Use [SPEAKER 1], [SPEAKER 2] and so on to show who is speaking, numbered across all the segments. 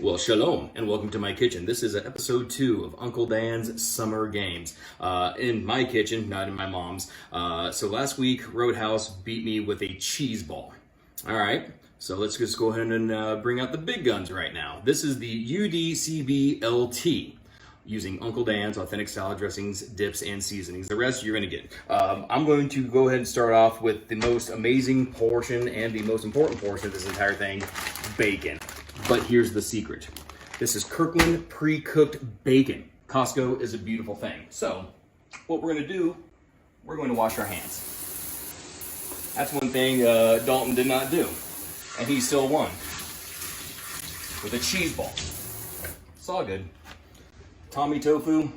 [SPEAKER 1] Well, shalom, and welcome to my kitchen. This is episode 2 of Uncle Dan's Summer Games. In my kitchen, not in my mom's. So last week, Roadhouse beat me with a cheese ball. All right, so let's just go ahead and bring out the big guns right now. This is the UDC-BLT, using Uncle Dan's authentic salad dressings, dips, and seasonings. The rest you're going to get. I'm going to go ahead and start off with the most amazing portion and the most important portion of this entire thing, bacon. But here's the secret. This is Kirkland pre-cooked bacon. Costco is a beautiful thing. So what we're going to do, we're going to wash our hands. That's one thing Dalton did not do. And he still won. With a cheese ball. It's all good. Tommy Tofu,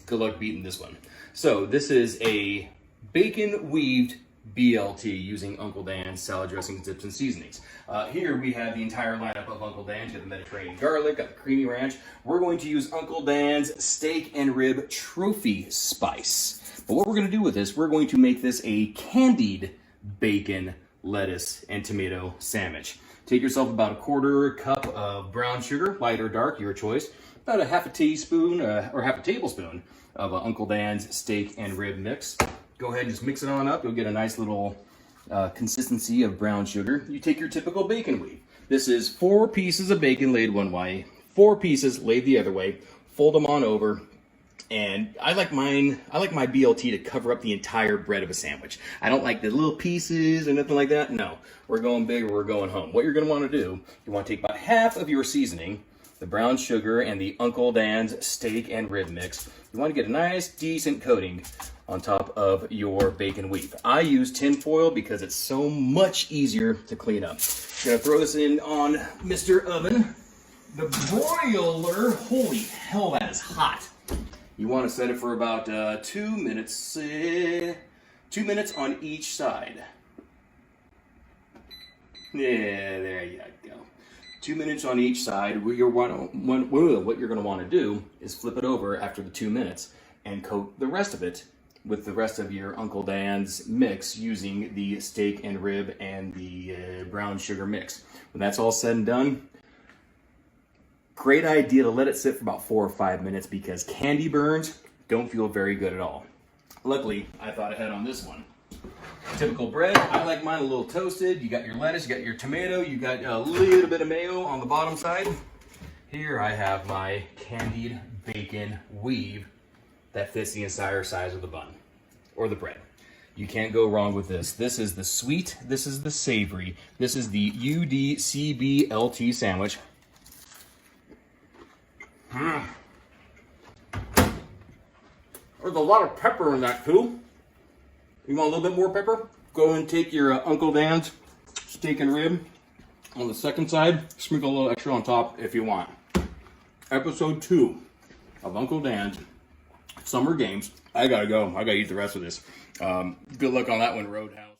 [SPEAKER 1] good luck beating this one. So this is a bacon weaved BLT using Uncle Dan's salad dressings, dips, and seasonings. Here we have the entire lineup of Uncle Dan's. Got the Mediterranean garlic, got the creamy ranch. We're going to use Uncle Dan's steak and rib trophy spice. But what we're going to do with this, we're going to make this a candied bacon, lettuce, and tomato sandwich. Take yourself about a quarter cup of brown sugar, light or dark, your choice. About a half a teaspoon or half a tablespoon of Uncle Dan's steak and rib mix. Go ahead and just mix it on up. You'll get a nice little consistency of brown sugar. You take your typical bacon weave. This is 4 pieces of bacon laid one way, 4 pieces laid the other way. Fold them on over. And I like my BLT to cover up the entire bread of a sandwich. I don't like the little pieces or nothing like that. No, we're going big or we're going home. What you're going to want to do, you want to take about half of your seasoning, the brown sugar, and the Uncle Dan's steak and rib mix. You want to get a nice, decent coating on top of your bacon weave. I use tin foil because it's so much easier to clean up. Gonna throw this in on Mr. Oven. The broiler, holy hell, that is hot. You want to set it for about 2 minutes, 2 minutes on each side. Yeah, there you go. 2 minutes on each side. What you're going to want to do is flip it over after the 2 minutes and coat the rest of it with the rest of your Uncle Dan's mix using the steak and rib and the brown sugar mix. When that's all said and done, great idea to let it sit for about 4 or 5 minutes because candy burns don't feel very good at all. Luckily, I thought ahead on this one. Typical bread, I like mine a little toasted. You got your lettuce, you got your tomato, you got a little bit of mayo on the bottom side. Here I have my candied bacon weave that fits the entire size of the bun or the bread. You can't go wrong with this. This is the sweet, this is the savory, this is the UDCBLT sandwich. There's a lot of pepper in that too. You want a little bit more pepper? Go and take your Uncle Dan's steak and rib on the second side. Sprinkle a little extra on top if you want. Episode 2 of Uncle Dan's Summer Games. I gotta go. I gotta eat the rest of this. Good luck on that one, Roadhouse.